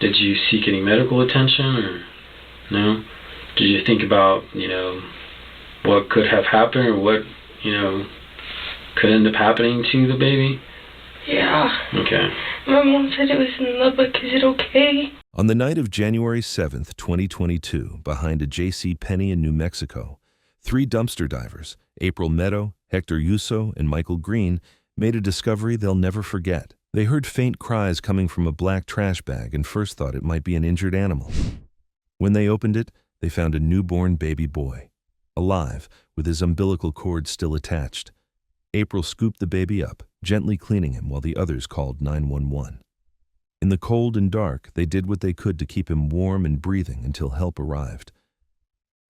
Did you seek any medical attention, or no? Did you think about, what could have happened, or what, could end up happening to the baby? Yeah. Okay. My mom said it was in the book. Is it okay? On the night of January 7th, 2022, behind a J.C. Penney in New Mexico, 3 dumpster divers, April Meadow, Hector Yuso, and Michael Green, made a discovery they'll never forget. They heard faint cries coming from a black trash bag and first thought it might be an injured animal. When they opened it, they found a newborn baby boy, alive, with his umbilical cord still attached. April scooped the baby up, gently cleaning him while the others called 911. In the cold and dark, they did what they could to keep him warm and breathing until help arrived.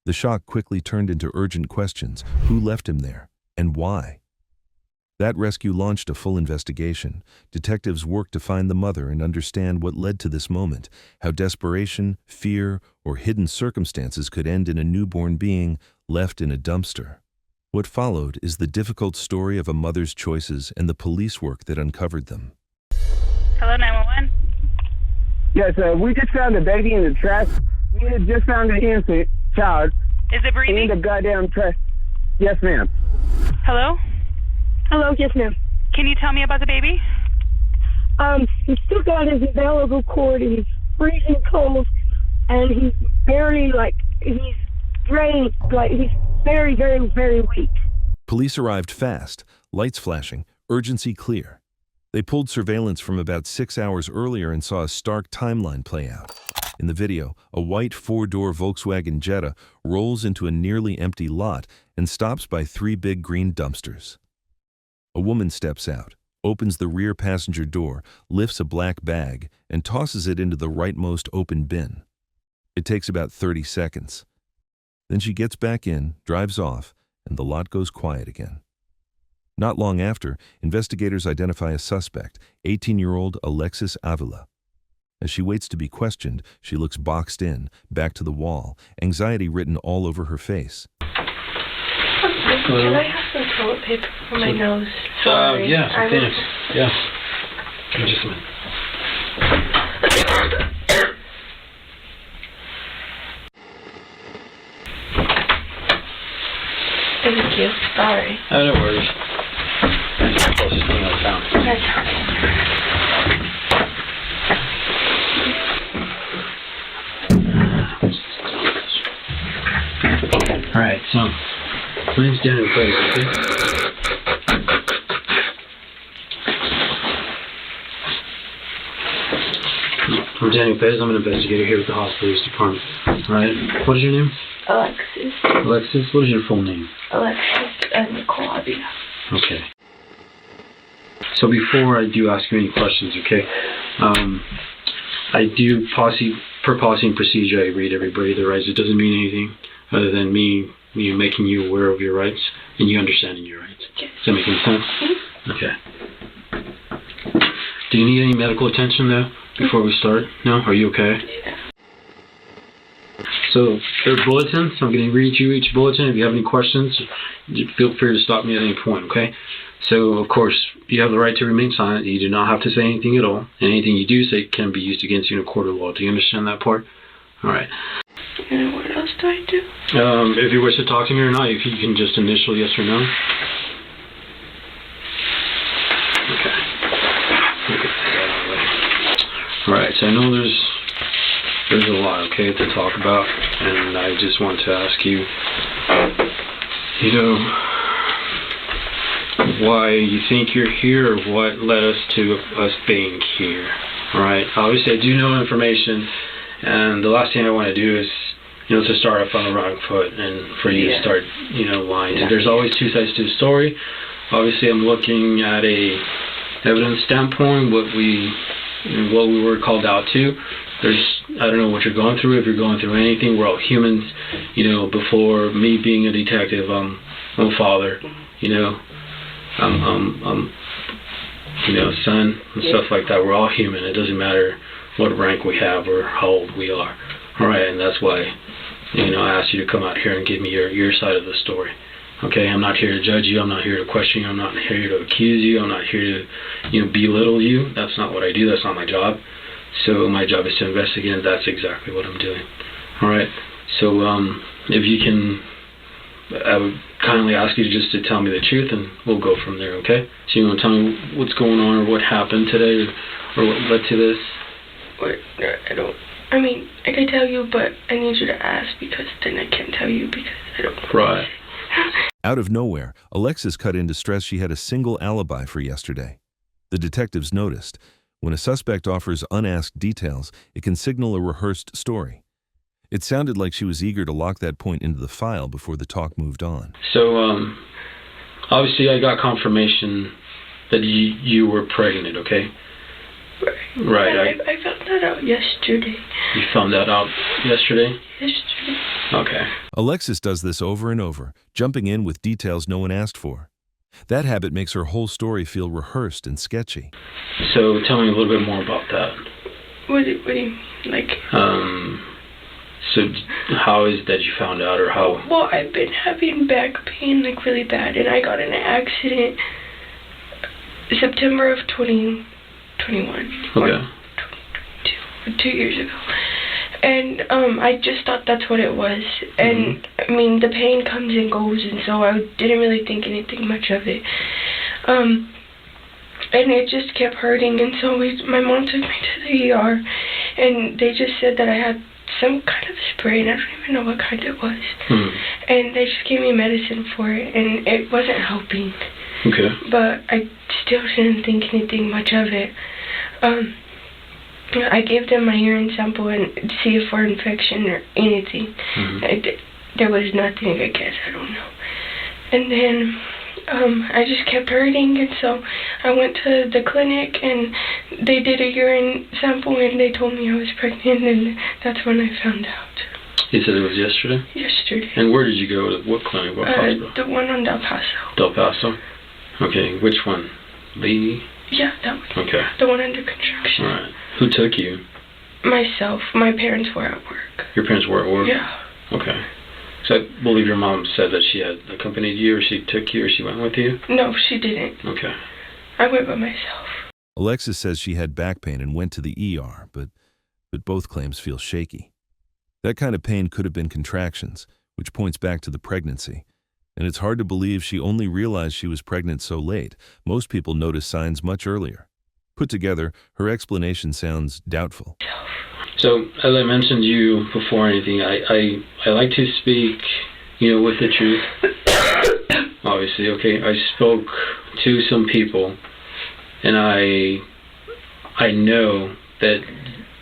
The shock quickly turned into urgent questions: who left him there, and why? That rescue launched a full investigation. Detectives worked to find the mother and understand what led to this moment, how desperation, fear, or hidden circumstances could end in a newborn being left in a dumpster. What followed is the difficult story of a mother's choices and the police work that uncovered them. Hello, 911? Yes, we just found a baby in the trash. We had just found an infant child. Is it breathing? In the goddamn trash. Yes, ma'am. Hello? Hello, yes, ma'am. Can you tell me about the baby? He's still got his umbilical cord, and he's freezing cold, and he's very, he's drained, he's very, very, very weak. Police arrived fast, lights flashing, urgency clear. They pulled surveillance from about 6 hours earlier and saw a stark timeline play out. In the video, a white 4-door Volkswagen Jetta rolls into a nearly empty lot and stops by 3 big green dumpsters. A woman steps out, opens the rear passenger door, lifts a black bag, and tosses it into the rightmost open bin. It takes about 30 seconds. Then she gets back in, drives off, and the lot goes quiet again. Not long after, investigators identify a suspect, 18-year-old Alexis Avila. As she waits to be questioned, she looks boxed in, back to the wall, anxiety written all over her face. Can I have some toilet paper for my nose? Sorry. Yeah, thanks. Yeah. Give me just a minute. Thank you. Sorry. Oh, no worries. That's the closest thing I found. Alright, so my name's Daniel Cries, okay? I'm Daniel Cries. I'm an investigator here with the Hobbs Police Department. Alright, what is your name? Alexis. Alexis? What is your full name? Alexis Avila. Okay. So before I do ask you any questions, okay, I do per policy and procedure, I read everybody their rights. It doesn't mean anything other than me making you aware of your rights and you understanding your rights. Okay. Does that make any sense? Mm-hmm. Okay. Do you need any medical attention though before we start? No? Are you okay? Yeah. So there are bulletins. I'm going to read you each bulletin. If you have any questions, feel free to stop me at any point, okay? So, of course, you have the right to remain silent. You do not have to say anything at all. And anything you do say can be used against you in a court of law. Do you understand that part? All right. And what else do I do? If you wish to talk to me or not, if you can just initial yes or no. Okay. All right. So I know there's a lot, okay, to talk about, and I just want to ask you, why you think you're here, or what led us to us being here. Alright, obviously I do know information, and the last thing I want to do is, to start off on the wrong foot, and for you to start, lying. Yeah. There's always 2 sides to the story. Obviously I'm looking at a evidence standpoint, what we were called out to. I don't know what you're going through, if you're going through anything. We're all humans. Before me being a detective, I'm a father, son and stuff like that. We're all human. It doesn't matter what rank we have or how old we are. All right, and that's why, I asked you to come out here and give me your side of the story. Okay, I'm not here to judge you. I'm not here to question you. I'm not here to accuse you. I'm not here to, belittle you. That's not what I do. That's not my job. So my job is to investigate, and that's exactly what I'm doing. All right. So if you can, I would kindly ask you just to tell me the truth, and we'll go from there, okay? So you want to tell me what's going on or what happened today or what led to this? What? I mean, I can tell you, but I need you to ask because then I can't tell you because I don't know. Right. Out of nowhere, Alexis cut in to stress she had a single alibi for yesterday. The detectives noticed. When a suspect offers unasked details, it can signal a rehearsed story. It sounded like she was eager to lock that point into the file before the talk moved on. So, obviously I got confirmation that you were pregnant, okay? Right. I found that out yesterday. You found that out yesterday? Yesterday. Okay. Alexis does this over and over, jumping in with details no one asked for. That habit makes her whole story feel rehearsed and sketchy. So tell me a little bit more about that. What do you mean? Like... So how is that you found out, or how? Well, I've been having back pain, like, really bad, and I got in an accident September of 2021. Okay. 2 years ago. And I just thought that's what it was. And, I mean, the pain comes and goes, and so I didn't really think anything much of it. And it just kept hurting, and so my mom took me to the ER, and they just said that I had some kind of spray, and I don't even know what kind it was. And they just gave me medicine for it, and it wasn't helping. Okay. But I still didn't think anything much of it. I gave them my urine sample and see if for infection or anything. There was nothing, I guess, I don't know. And then I just kept hurting, and so I went to the clinic, and they did a urine sample, and they told me I was pregnant, and that's when I found out. You said it was yesterday? Yesterday. And where did you go? What clinic? What hospital? The one on Del Paso. Del Paso? Okay, which one? Lee? Yeah, that one. Okay. The one under construction. All right. Who took you? Myself. My parents were at work. Your parents were at work? Yeah. Okay. So I believe your mom said that she had accompanied you, or she took you, or she went with you? No, she didn't. Okay. I went by myself. Alexis says she had back pain and went to the ER, but both claims feel shaky. That kind of pain could have been contractions, which points back to the pregnancy. And it's hard to believe she only realized she was pregnant so late. Most people notice signs much earlier. Put together, her explanation sounds doubtful. So, as I mentioned to you before anything, I like to speak, with the truth. Obviously, okay. I spoke to some people, and I know that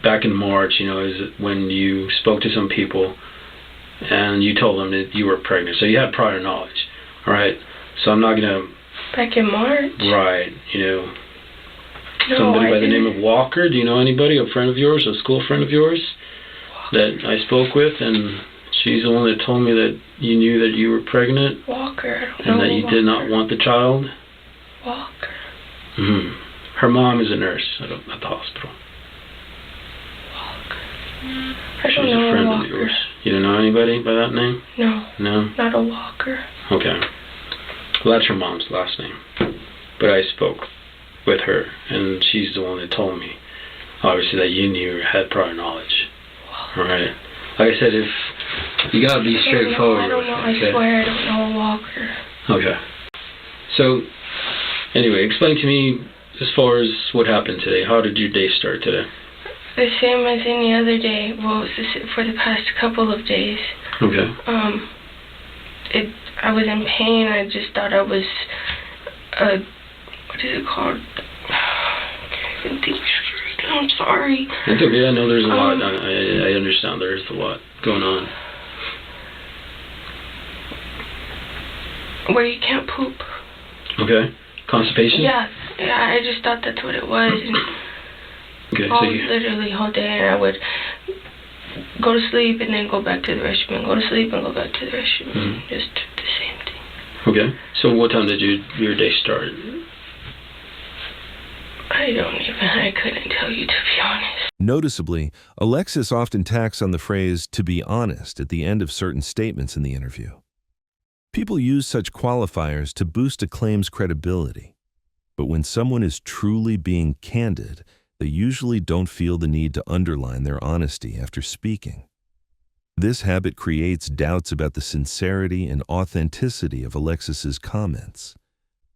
back in March, is when you spoke to some people, and you told them that you were pregnant. So you had prior knowledge, all right? So I'm not gonna. Back in March. Right, No, somebody by the name of Walker. Do you know anybody, a friend of yours, a school friend of yours, that I spoke with, and she's the one that told me that you knew that you were pregnant? Walker, I don't know. And that you did not want the child? Walker. Her mom is a nurse at the hospital. Walker. She's a friend of yours. You don't know anybody by that name? No. No? Not a Walker. Okay. Well, that's her mom's last name. But I spoke with her, and she's the one that told me, obviously, that you knew or had prior knowledge. All right. Like I said, if you gotta be straightforward. I don't know. I swear I don't know a Walker. Okay. So, anyway, explain to me as far as what happened today. How did your day start today? The same as any other day. Well, for the past couple of days. Okay. I was in pain. I just thought I was, what is it called? I can't even think straight. I'm sorry. It's okay. I know there's a lot. I understand there's a lot going on. Where you can't poop. Okay. Constipation? Yeah. I just thought that's what it was. And okay, literally whole day, and I would go to sleep and then go back to the restroom, and go to sleep and go back to the restroom. Just the same thing. Okay. So what time did your day start? I couldn't tell you, to be honest. Noticeably, Alexis often tacks on the phrase, "to be honest," at the end of certain statements in the interview. People use such qualifiers to boost a claim's credibility. But when someone is truly being candid, they usually don't feel the need to underline their honesty after speaking. This habit creates doubts about the sincerity and authenticity of Alexis's comments.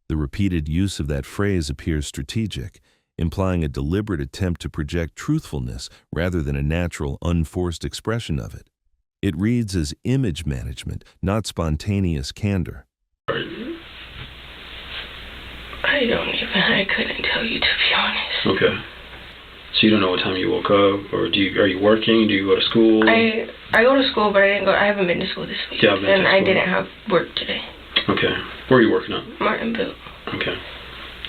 The repeated use of that phrase appears strategic, implying a deliberate attempt to project truthfulness rather than a natural, unforced expression of it. It reads as image management, not spontaneous candor. I couldn't tell you, to be honest. Okay. So you don't know what time you woke up, or are you working? Do you go to school? I go to school, but I haven't been to school this week. And I didn't have work today. Okay. Where are you working at? Martinville. Okay.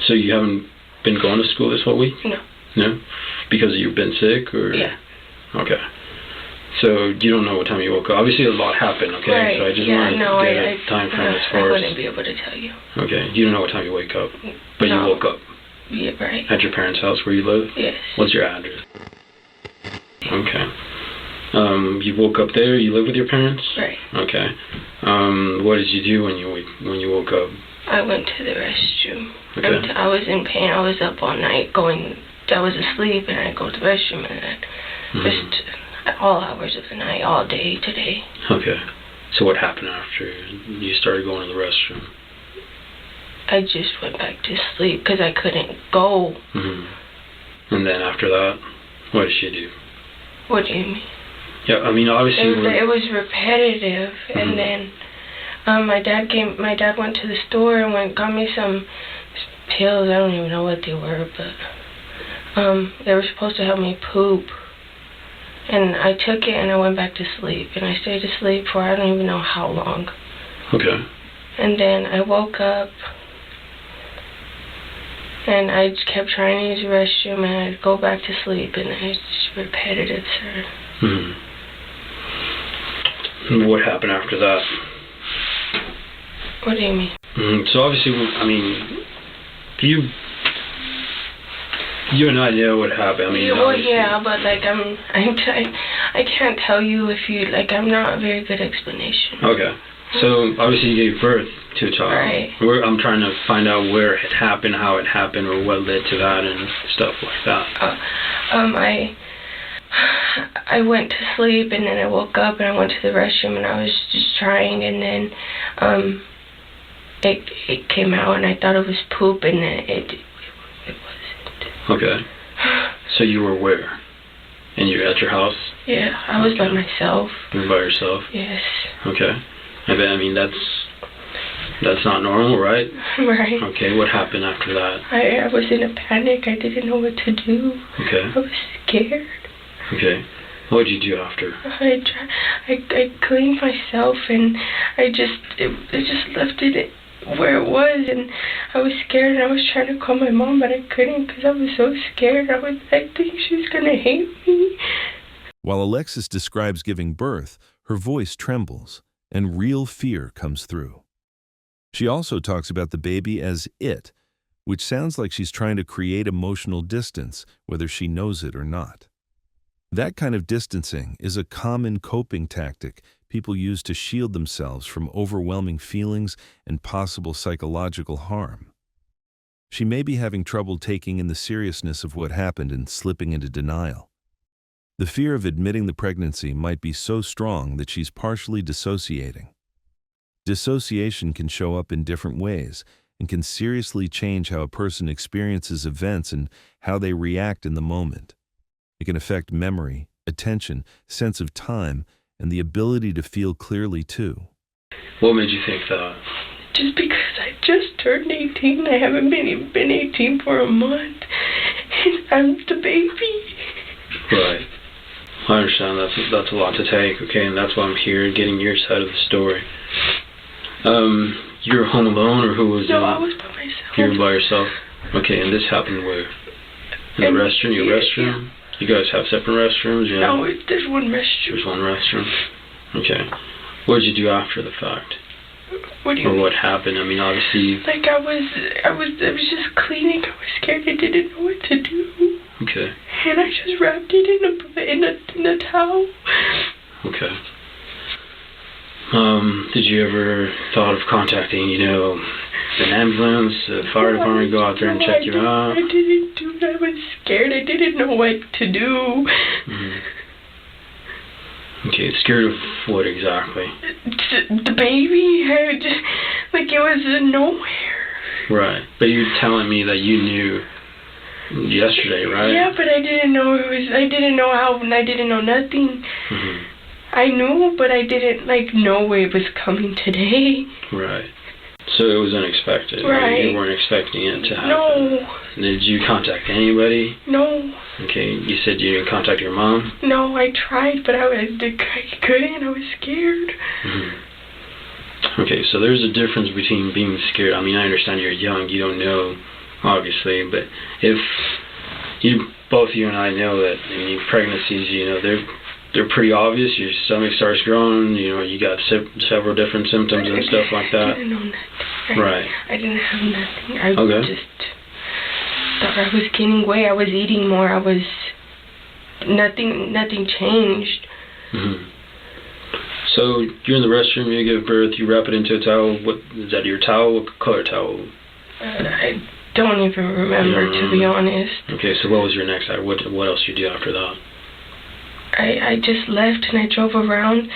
So you haven't been going to school this whole week? No. No? Because you've been sick, or? Yeah. Okay. So you don't know what time you woke up. Obviously a lot happened, okay? Right. So I just want to get a time frame as far as... I wouldn't be able to tell you. Okay. You don't know what time you wake up, but No. you woke up. Yeah, right. At your parents' house where you live? Yes. What's your address? Okay. You woke up there. You live with your parents? Right. Okay. What did you do when you woke up? I went to the restroom. Okay. I was in pain. I was up all night I was asleep, and I go to the restroom, and just all hours of the night, all day today. Okay. So what happened after you started going to the restroom? I just went back to sleep because I couldn't go. And then after that, what did she do? What do you mean? Yeah, I mean, obviously... It was repetitive, and then my dad went to the store and got me some pills. I don't even know what they were, but they were supposed to help me poop. And I took it, and I went back to sleep, and I stayed asleep for I don't even know how long. Okay. And then I woke up, and I just kept trying to use the restroom, and I'd go back to sleep, and it's just repetitive, sir. What happened after that? What do you mean? So obviously, I mean, you and I know what happened. I mean, yeah, but like I can't tell you if you like. I'm not a very good explanation. Okay. So obviously you gave birth to a child. Right. I'm trying to find out where it happened, how it happened, or what led to that and stuff like that. I went to sleep, and then I woke up, and I went to the restroom, and I was just trying, and then it came out, and I thought it was poop, and then it wasn't. Okay. So you were where? And you're at your house? Yeah, I was by myself. You were by yourself? Yes. Okay. I mean, that's not normal, right? Right. Okay, what happened after that? I was in a panic. I didn't know what to do. Okay. I was scared. Okay. What did you do after? I cleaned myself, and I just left it where it was, and I was scared, and I was trying to call my mom, but I couldn't because I was so scared. I think she was going to hate me. While Alexis describes giving birth, her voice trembles, and real fear comes through. She also talks about the baby as it, which sounds like she's trying to create emotional distance, whether she knows it or not. That kind of distancing is a common coping tactic people use to shield themselves from overwhelming feelings and possible psychological harm. She may be having trouble taking in the seriousness of what happened and slipping into denial. The fear of admitting the pregnancy might be so strong that she's partially dissociating. Dissociation can show up in different ways and can seriously change how a person experiences events and how they react in the moment. It can affect memory, attention, sense of time, and the ability to feel clearly too. What made you think that? Just because I just turned 18. I haven't been 18 for a month. And I'm the baby. Right. I understand. That's a lot to take, okay, and that's why I'm here, getting your side of the story. You were home alone, or who was? No, I was by myself. You were by yourself. Okay, and this happened where? In the restroom. Your restroom. Yeah. You guys have separate restrooms? Yeah. No, there's one restroom. There's one restroom. Okay. What did you do after the fact? What do you or mean? what happened? I mean, obviously. Like I was just cleaning. I was scared. I didn't know what to do. Okay. And I just wrapped it in a towel. Okay. Did you ever thought of contacting, an ambulance, a fire department go out there and check you out? I didn't do that. I was scared. I didn't know what to do. Okay, scared of what exactly? The baby. Like it was nowhere. Right, but you're telling me that you knew yesterday, right? Yeah, but I didn't know it was. I didn't know how, and I didn't know nothing. I knew, but I didn't know it was coming today. Right. So it was unexpected. Right. You weren't expecting it to happen. No. Did you contact anybody? No. Okay, you said you didn't contact your mom? No, I tried, but I couldn't. I was scared. Okay, so there's a difference between being scared. I mean, I understand you're young, you don't know, obviously, but if both you and I know that, I mean, pregnancies, they're pretty obvious. Your stomach starts growing, you got several different symptoms and stuff like that. I didn't know nothing. Right. I didn't have nothing. I just thought I was gaining weight. I was eating more. Nothing changed. So you're in the restroom, you give birth, you wrap it into a towel. What is that, your towel? What color towel? I don't even remember, to be honest. Okay, so what was your next act? What else did you do after that? I just left and I drove around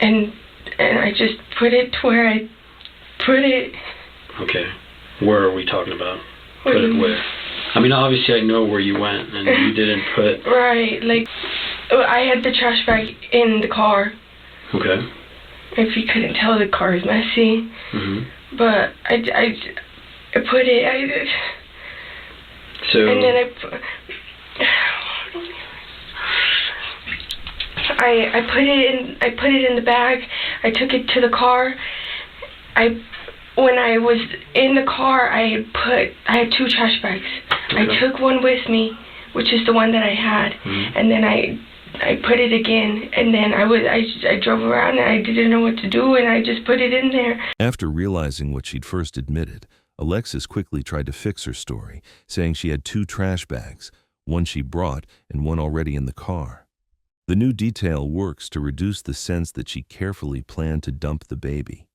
and I just put it to where I put it. Okay. Where are we talking about? Put it where? I mean, obviously I know where you went and you didn't put... Right, I had the trash bag in the car. Okay. If you couldn't tell, the car is messy. But I put it... So... And then I put it in the bag. I took it to the car. When I was in the car, I had 2 trash bags. Okay. I took one with me, which is the one that I had, and then I put it again, and then I drove around and I didn't know what to do, and I just put it in there. After realizing what she'd first admitted, Alexis quickly tried to fix her story, saying she had 2 trash bags, one she brought and one already in the car. The new detail works to reduce the sense that she carefully planned to dump the baby.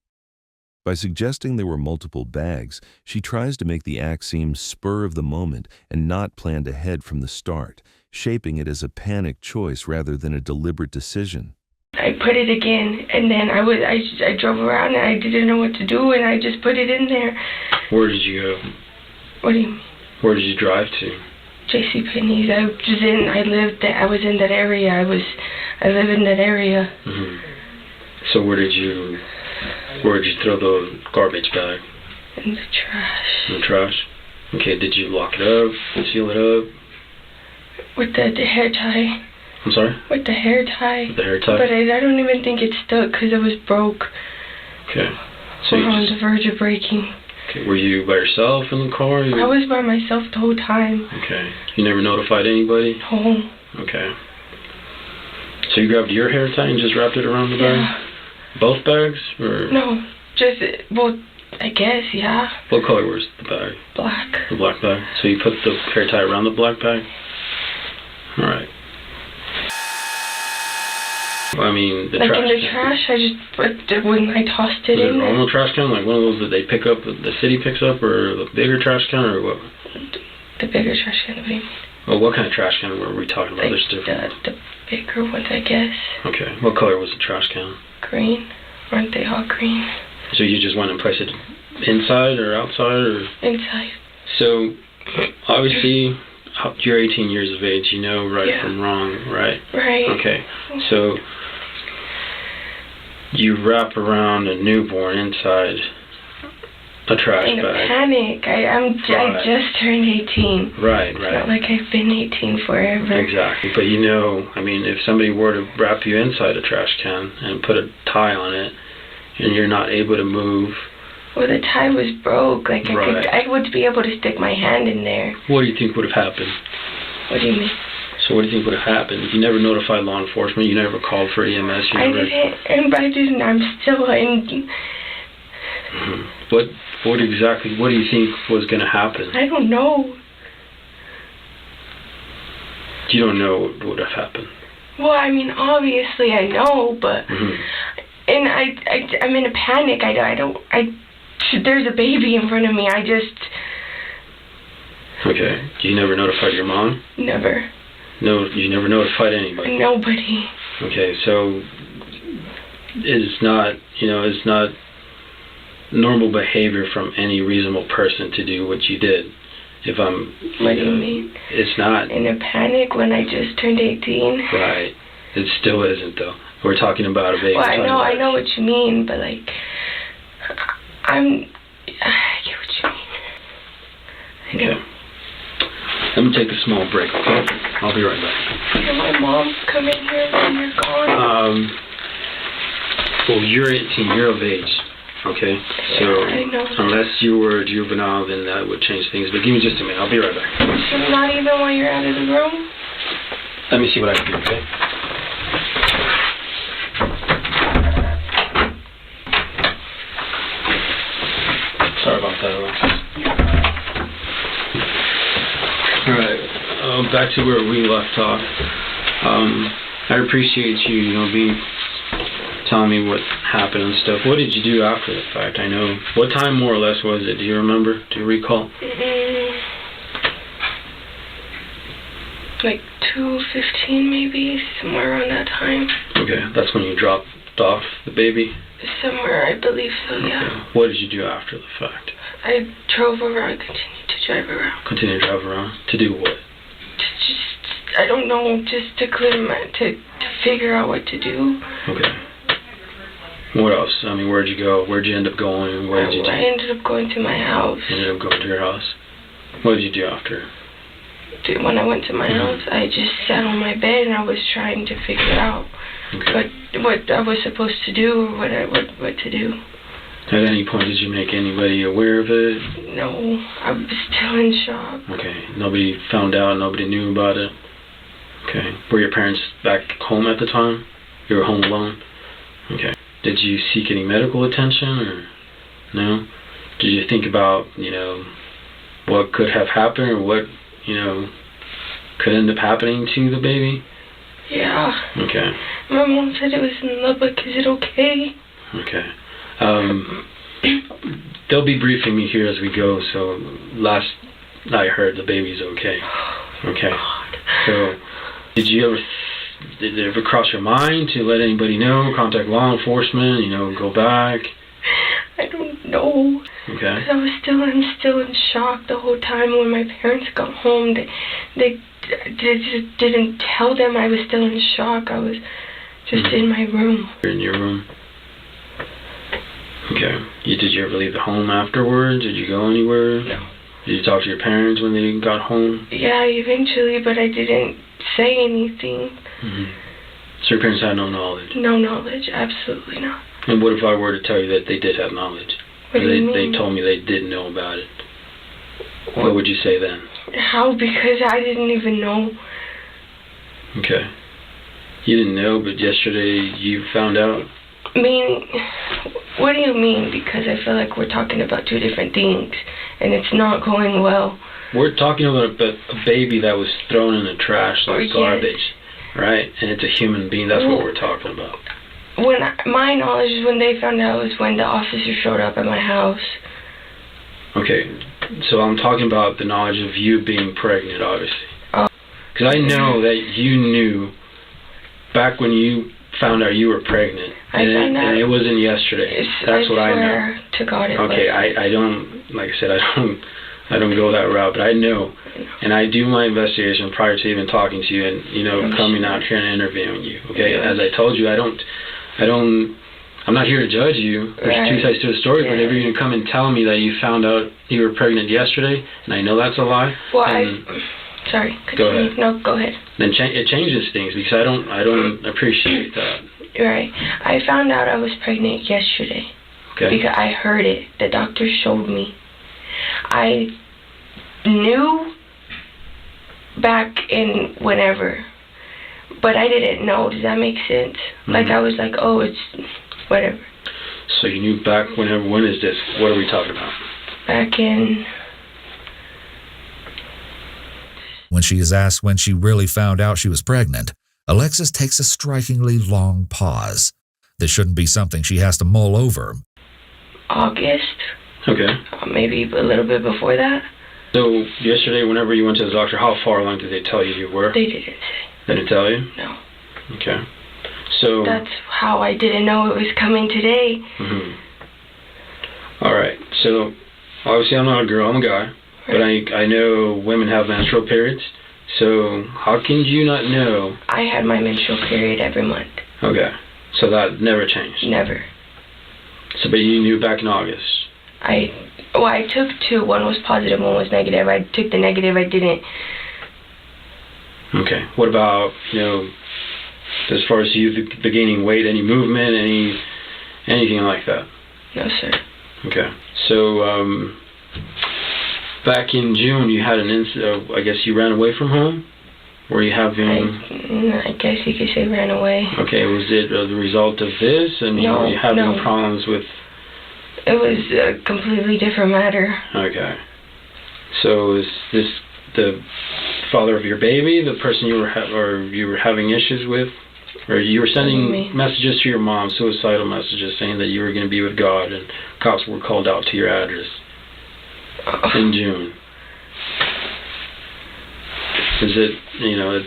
By suggesting there were multiple bags, she tries to make the act seem spur of the moment and not planned ahead from the start, shaping it as a panicked choice rather than a deliberate decision. I put it again, and then I drove around and I didn't know what to do, and I just put it in there. Where did you go? What do you mean? Where did you drive to? JCPenney's. I was in that area. I live in that area. So where did you throw the garbage bag? In the trash. In the trash? Okay, did you lock it up, seal it up? With the hair tie. I'm sorry? With the hair tie. With the hair tie? But I don't even think it stuck because it was broke. Okay. So we're on the verge of breaking. Okay, were you by yourself in the car? I was by myself the whole time. Okay. You never notified anybody? No. Okay. So you grabbed your hair tie and just wrapped it around the bag? Both bags? Or? No. I guess, yeah. What color was the bag? Black. The black bag. So you put the hair tie around the black bag? Alright. I mean, the trash in the trash, I just when I tossed it in there. Was it a normal trash can? Like one of those that they pick up, the city picks up, or the bigger trash can, or what? The bigger trash can, what do you mean? Well, what kind of trash can were we talking about? There's different. The bigger ones, I guess. Okay. What color was the trash can? Green. Aren't they all green? So you just went and placed it inside or outside, or? Inside. So, obviously, you're 18 years of age. You know right from wrong, right? Right. Okay. So, you wrap around a newborn inside a trash bag. In a panic. I just turned 18. Right. It's not like I've been 18 forever. Exactly. But I mean, if somebody were to wrap you inside a trash can and put a tie on it, and you're not able to move. Well, the tie was broke. Like I would be able to stick my hand in there. What do you think would have happened? What do you mean? So what do you think would have happened? You never notified law enforcement. You never called for EMS. I didn't. I'm still in. What exactly? What do you think was going to happen? I don't know. You don't know what would have happened. Well, I mean, obviously I know, but and I'm in a panic. I there's a baby in front of me. I just... Okay. You never notified your mom? Never. No, you never notified anybody? Nobody. Okay, so it's not, it's not normal behavior from any reasonable person to do what you did. If I'm... What do you mean? It's not... In a panic when I just turned 18? Right. It still isn't, though. We're talking about a baby. Well, I know what you mean, but, like, I get what you mean. Okay. Let me take a small break, okay? I'll be right back. Can my mom come in here when you're gone? Well, you're 18, you're of age, okay? So, I know. unless you were a juvenile, then that would change things. But give me just a minute, I'll be right back. So not even while you're out of the room? Let me see what I can do, okay? Sorry about that, Alexis. Alright, back to where we left off. I appreciate you, being telling me what happened and stuff. What did you do after the fact? I know. What time more or less was it? Do you remember? Do you recall? Like 2:15 maybe, somewhere around that time. Okay, that's when you dropped off the baby? Somewhere, I believe so, yeah. Okay. What did you do after the fact? I drove around, continued to drive around. Continue to drive around? To do what? I don't know, just to clear to figure out what to do. Okay. What else? I mean, where'd you go? Where'd you end up going? What did you do? I ended up going to my house. You ended up going to your house? What did you do after? When I went to my house, I just sat on my bed and I was trying to figure out what I was supposed to do or what to do. At any point, did you make anybody aware of it? No, I was still in shock. Okay, nobody found out, nobody knew about it? Okay, were your parents back home at the time? You were home alone? Okay. Did you seek any medical attention or no? Did you think about, what could have happened or what, could end up happening to the baby? Yeah. Okay. My mom said it was in the book. Is it okay? Okay. They'll be briefing me here as we go, so last I heard the baby's okay. Okay. So, did it ever cross your mind to let anybody know, contact law enforcement, go back? I don't know. Okay. I'm still in shock the whole time. When my parents got home, they just didn't tell them I was still in shock. I was just in my room. You're in your room. Okay. Did you ever leave the home afterwards? Did you go anywhere? No. Did you talk to your parents when they got home? Yeah, eventually, but I didn't say anything. Mm-hmm. So your parents had no knowledge? No knowledge, absolutely not. And what if I were to tell you that they did have knowledge? What do you mean? They told me they didn't know about it. What would you say then? How? Because I didn't even know. Okay. You didn't know, but yesterday you found out? I mean, what do you mean? Because I feel like we're talking about two different things, and it's not going well. We're talking about a baby that was thrown in the trash like garbage, right? And it's a human being. That's what we're talking about. My knowledge is when they found out was when the officer showed up at my house. Okay, so I'm talking about the knowledge of you being pregnant, obviously. Because I know that you knew back when you found out you were pregnant, and it wasn't yesterday. That's what I know. I swear to God it was. Okay, I don't, like I said, I don't go that route, but I know, and I do my investigation prior to even talking to you, and coming out here and interviewing you. Okay, as I told you, I'm not here to judge you. There's two sides to the story, but if you're gonna come and tell me that you found out you were pregnant yesterday, and I know that's a lie. Well, sorry. Continue. Go ahead. No, go ahead. Then it changes things because I don't appreciate that. Right. I found out I was pregnant yesterday. Okay. Because I heard it. The doctor showed me. I knew back in whenever, but I didn't know. Does that make sense? Mm-hmm. Like I was like, oh, it's whatever. So you knew back whenever. When is this? What are we talking about? Back in... When she is asked when she really found out she was pregnant, Alexis takes a strikingly long pause. This shouldn't be something she has to mull over. August. Okay. Maybe a little bit before that. So yesterday, whenever you went to the doctor, how far along did they tell you were? They didn't say. They didn't tell you? No. Okay. So that's how I didn't know it was coming today. All right. So obviously I'm not a girl, I'm a guy. Right. But I know women have menstrual periods. So how can you not know? I had my menstrual period every month. Okay. So that never changed? Never. So but you knew back in August? I took 2. One was positive, one was negative. I took the negative, I didn't. Okay. What about, as far as you gaining weight, any movement, anything like that? No, sir. Okay. So, back in June, you had an incident, I guess you ran away from home? Were you having... I guess you could say ran away. Okay, was it the result of this? I mean, were you having problems with... It was a completely different matter. Okay. So is this the father of your baby, the person you were having issues with? Or you were sending messages to your mom, suicidal messages, saying that you were going to be with God, and cops were called out to your address in June. Is it,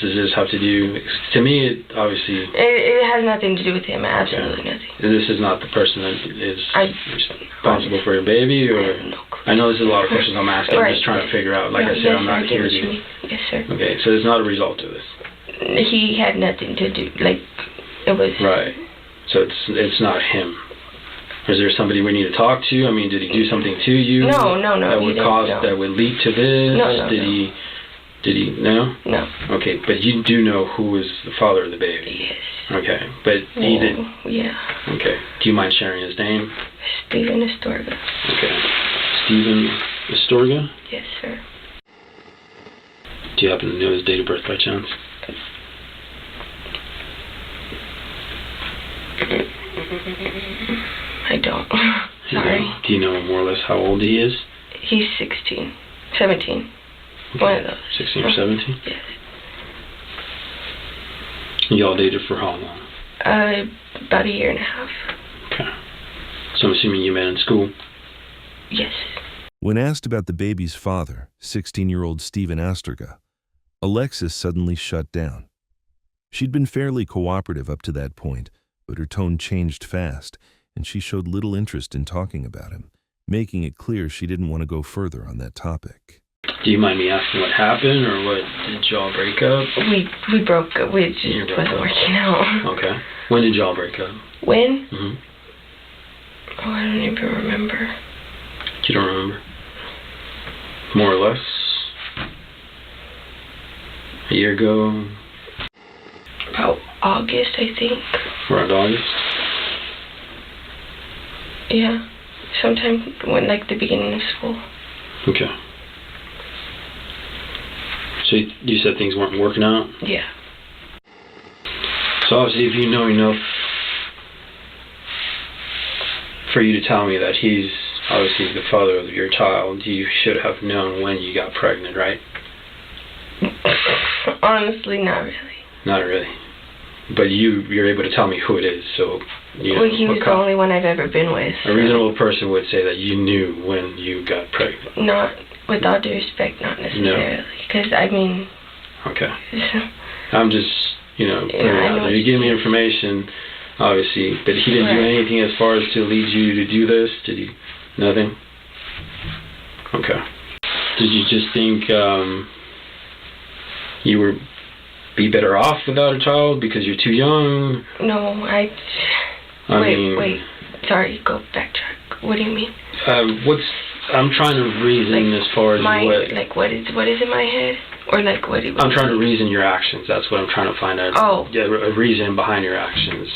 does this have to do, to me, it obviously... It has nothing to do with him, absolutely nothing. This is not the person that is responsible for your baby, or... No clue. I know this is a lot of questions I'm asking, I'm just trying to figure out, I said, I'm not here to... Yes, sir. Okay, so it's not a result of this. He had nothing to do, it was... Right, so it's not him. Is there somebody we need to talk to? I mean, did he do something to you? No. That would lead to this? No. Did he? No? No. Okay, but you do know who is the father of the baby? Yes. Okay, but he did... Yeah. Okay, do you mind sharing his name? Stephen Astorga. Okay. Stephen Astorga? Yes, sir. Do you happen to know his date of birth by chance? I don't. Sorry. Do you know more or less how old he is? He's 17. Okay. One of those. 16 or 17? Yes. Y'all dated for how long? About a year and a half. Okay. So I'm assuming you met in school? Yes. When asked about the baby's father, 16-year-old Stephen Astorga, Alexis suddenly shut down. She'd been fairly cooperative up to that point, but her tone changed fast, and she showed little interest in talking about him, making it clear she didn't want to go further on that topic. Do you mind me asking what happened, or what, did y'all break up? We broke up. We just wasn't working out. Okay. When did y'all break up? When? Oh, I don't even remember. You don't remember? More or less? A year ago? About August, I think. Around August? Yeah. Sometime when, the beginning of school. Okay. So you said things weren't working out? Yeah. So obviously if you know enough for you to tell me that he's obviously the father of your child, you should have known when you got pregnant, right? Honestly, not really. Not really. But you're able to tell me who it is, so... he was the only one I've ever been with. A reasonable person would say that you knew when you got pregnant. Not, with all due respect, not necessarily. Because, Okay. I'm just, putting it out there. You give me information, obviously, but he didn't do anything as far as to lead you to do this? Did he? Nothing? Okay. Did you just think you would be better off without a child because you're too young? No, Wait. Sorry, go backtrack. What do you mean? I'm trying to reason as far as what is in my head? Or I'm trying to reason your actions. That's what I'm trying to find out. Oh. Yeah, a reason behind your actions.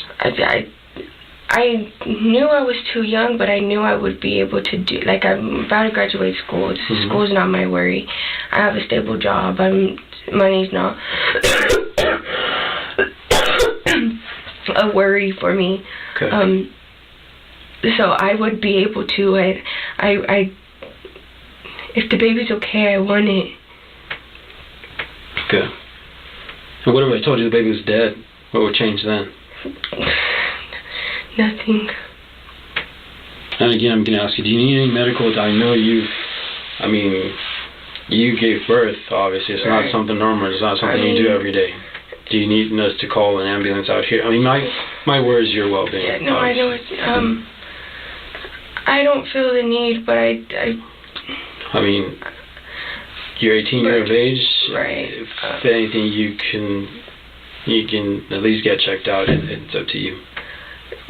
I knew I was too young, but I knew I would be able to do, I'm about to graduate school. School's not my worry. I have a stable job. Money's not a worry for me. Okay. So I would be able to, if the baby's okay, I want it. Okay. And what if I told you the baby was dead? What would change then? Nothing. And again, I'm going to ask you, do you need any medical? I know you gave birth, obviously. It's not something normal. It's not something you do every day. Do you need us to call an ambulance out here? I mean, my word is your well-being. Yeah, no, I know it's, I don't feel the need, but I mean, you're 18 years of age. Right. If anything, you can at least get checked out. It's up to you.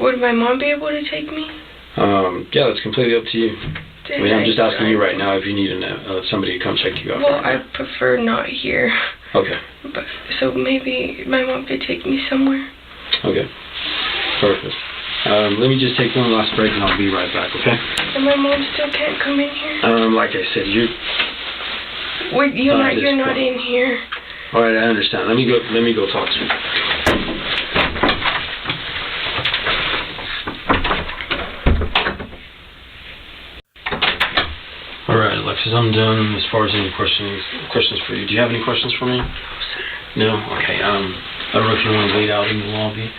Would my mom be able to take me? Yeah, that's completely up to you. I mean, I'm just asking you right now if you need somebody to come check you out. Well, I prefer not here. Okay. But so maybe my mom could take me somewhere. Okay. Perfect. Let me just take one last break and I'll be right back, okay? And my mom still can't come in here? Like I said, you're not in here. Alright, I understand. Let me go talk to you. Alright, Alexis, I'm done as far as any questions for you. Do you have any questions for me? No? Okay, I don't know if you want to wait out in the lobby.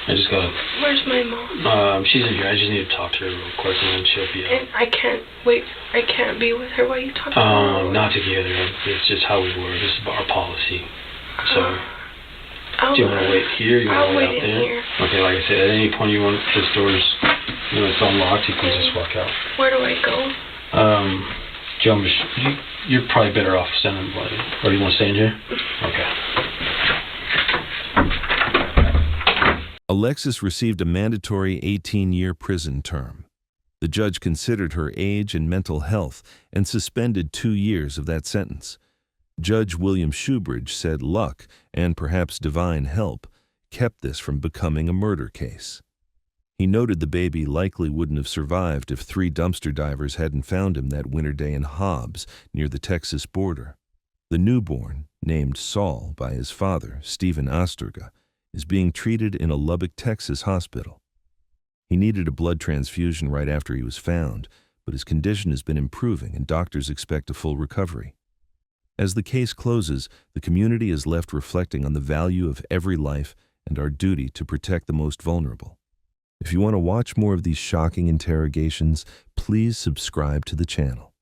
Where's my mom? She's in here. I just need to talk to her real quick and then she'll be out. And I can't be with her while you talk to her? Not together. It's just how we work. This is our policy. So, do you want to wait here? You want to wait out there? Here. Okay, like I said, at any point you want this door's, it's unlocked, you can just walk out. Where do I go? Do you want me to you're probably better off standing by you. Or do you want to stay in here? Okay. Alexis received a mandatory 18-year prison term. The judge considered her age and mental health and suspended 2 years of that sentence. Judge William Shoebridge said luck, and perhaps divine help, kept this from becoming a murder case. He noted the baby likely wouldn't have survived if 3 dumpster divers hadn't found him that winter day in Hobbs, near the Texas border. The newborn, named Saul by his father, Stephen Astorga, is being treated in a Lubbock, Texas hospital. He needed a blood transfusion right after he was found, but his condition has been improving and doctors expect a full recovery. As the case closes, the community is left reflecting on the value of every life and our duty to protect the most vulnerable. If you want to watch more of these shocking interrogations, please subscribe to the channel.